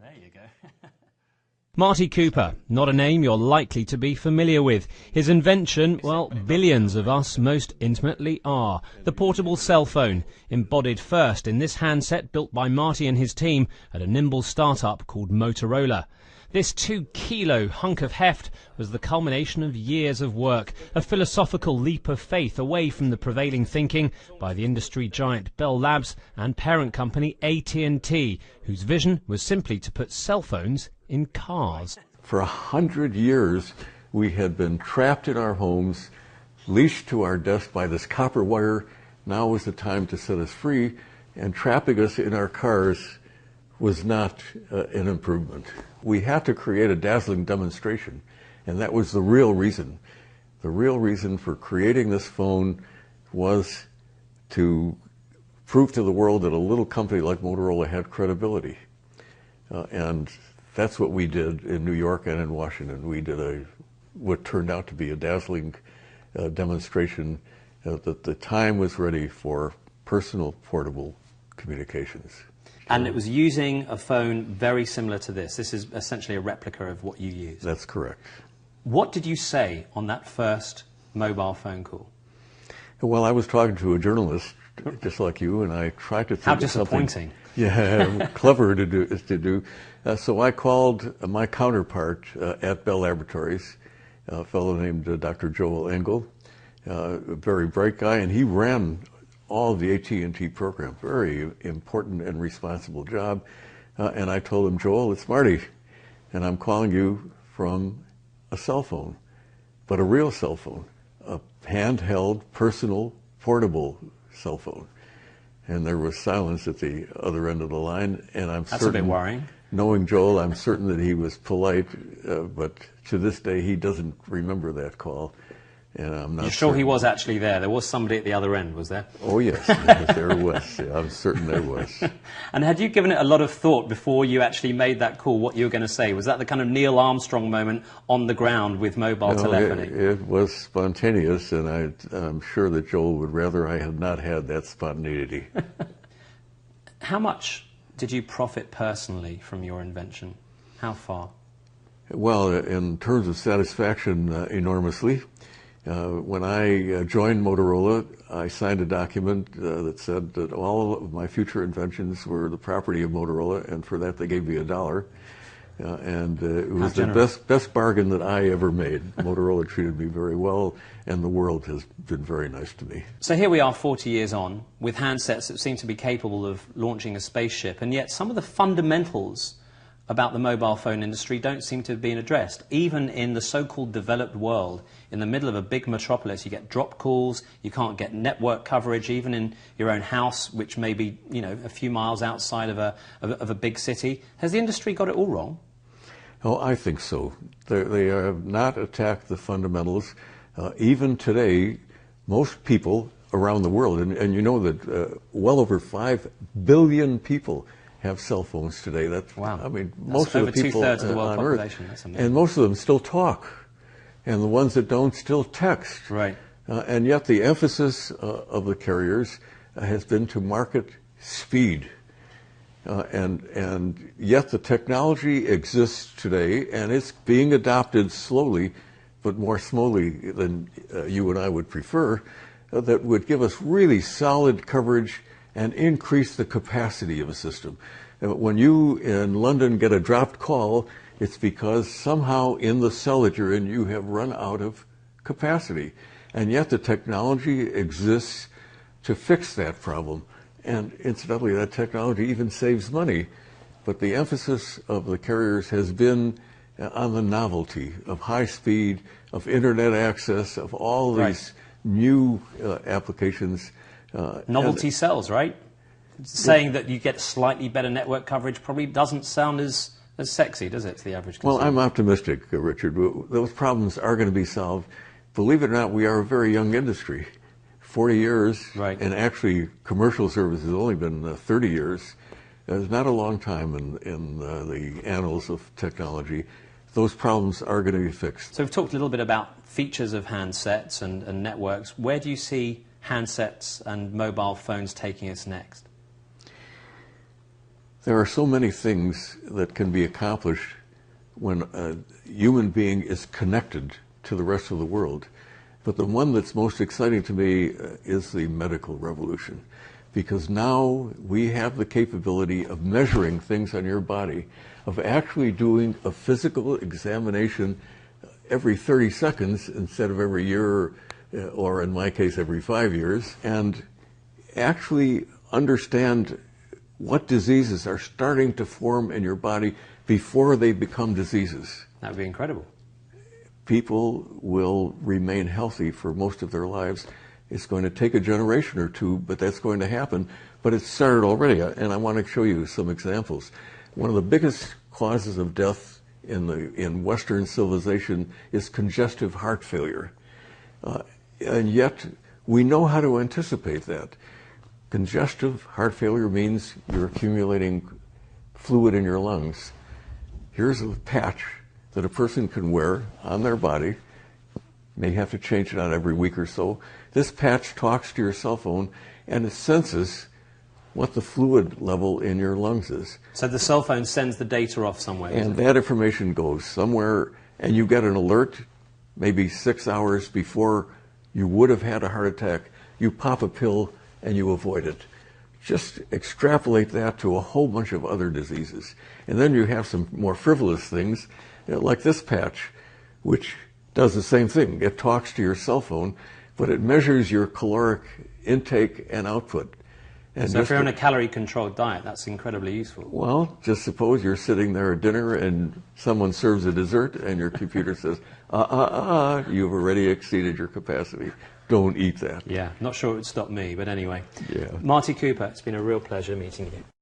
There you go. Marty Cooper, not a name you're likely to be familiar with. His invention, well, billions of us most intimately are. The portable cell phone, embodied first in this handset built by Marty and his team at a nimble startup called Motorola. This 2-kilo hunk of heft was the culmination of years of work, a philosophical leap of faith away from the prevailing thinking by the industry giant Bell Labs and parent company AT&T, whose vision was simply to put cell phones in cars. For 100 years, we had been trapped in our homes, leashed to our desk by this copper wire. Now was the time to set us free, and trapping us in our cars was not an improvement. We had to create a dazzling demonstration, and that was the real reason. The real reason for creating this phone was to prove to the world that a little company like Motorola had credibility. And that's what we did in New York and in Washington. We did what turned out to be a dazzling demonstration that the time was ready for personal portable communications. And it was using a phone very similar to this. This is essentially a replica of what you use. That's correct. What did you say on that first mobile phone call? Well, I was talking to a journalist, just like you, and I tried to think How of something. disappointing. Yeah, clever to do. So I called my counterpart at Bell Laboratories, a fellow named Dr. Joel Engel, a very bright guy, and he ran all of the AT&T program. Very important and responsible job. And I told him, Joel, it's Marty, and I'm calling you from a cell phone, but a real cell phone, a handheld, personal, portable cell phone. And there was silence at the other end of the line, and I'm certain, That's a bit worrying. Knowing Joel, I'm certain that he was polite, but to this day he doesn't remember that call. And I'm not You're sure certain. he was actually there? There was somebody at the other end, was there? Oh yes, yes, there was. Yeah, I'm certain there was. And had you given it a lot of thought before you actually made that call, what you were going to say? Was that the kind of Neil Armstrong moment on the ground with mobile telephony? It was spontaneous, and I'm sure that Joel would rather I had not had that spontaneity. How much did you profit personally from your invention? How far? Well, in terms of satisfaction, enormously. When I joined Motorola, I signed a document that said that all of my future inventions were the property of Motorola, and for that they gave me $1. And it was the best bargain that I ever made. Motorola treated me very well, and the world has been very nice to me. So here we are 40 years on, with handsets that seem to be capable of launching a spaceship, and yet some of the fundamentals about the mobile phone industry don't seem to have been addressed. Even in the so-called developed world, in the middle of a big metropolis, you get drop calls, you can't get network coverage, even in your own house, which may be, you know, a few miles outside of a big city. Has the industry got it all wrong? Oh, I think so. They have not attacked the fundamentals. Even today, most people around the world, and you know that well over 5 billion people have cell phones today. Wow. I mean, That's most of the people over 2/3 of the world on population. Earth, That's amazing. and most of them still talk, and the ones that don't still text. Right. And yet the emphasis of the carriers has been to market speed. And yet the technology exists today, and it's being adopted slowly, but more slowly than you and I would prefer, that would give us really solid coverage and increase the capacity of a system. When you in London get a dropped call, it's because somehow in the cell that you're in, you have run out of capacity. And yet the technology exists to fix that problem. And incidentally, that technology even saves money. But the emphasis of the carriers has been on the novelty of high speed, of internet access, of all these new applications. Novelty sells, right? Saying that you get slightly better network coverage probably doesn't sound as sexy, does it, to the average consumer? Well, I'm optimistic, Richard. Those problems are going to be solved. Believe it or not, we are a very young industry. 40 years, and actually commercial service has only been 30 years. It's not a long time in the annals of technology. Those problems are going to be fixed. So we've talked a little bit about features of handsets and networks. Where do you see handsets and mobile phones taking us next? There are so many things that can be accomplished when a human being is connected to the rest of the world. But the one that's most exciting to me is the medical revolution, because now we have the capability of measuring things on your body, of actually doing a physical examination every 30 seconds instead of every year, or in my case, every 5 years, and actually understand what diseases are starting to form in your body before they become diseases. That would be incredible. People will remain healthy for most of their lives. It's going to take a generation or two, but that's going to happen. But it's started already, and I want to show you some examples. One of the biggest causes of death in Western civilization is congestive heart failure. And yet, we know how to anticipate that. Congestive heart failure means you're accumulating fluid in your lungs. Here's a patch that a person can wear on their body. May have to change it out every week or so. This patch talks to your cell phone and it senses what the fluid level in your lungs is. So the cell phone sends the data off somewhere. And that information goes somewhere, and you get an alert maybe 6 hours before you would have had a heart attack. You pop a pill and you avoid it. Just extrapolate that to a whole bunch of other diseases. And then you have some more frivolous things, like this patch, which does the same thing. It talks to your cell phone, but it measures your caloric intake and output. And so if you're on a calorie-controlled diet, that's incredibly useful. Well, just suppose you're sitting there at dinner and someone serves a dessert and your computer says, you've already exceeded your capacity. Don't eat that. Yeah, not sure it would stop me, but anyway. Yeah. Marty Cooper, it's been a real pleasure meeting you.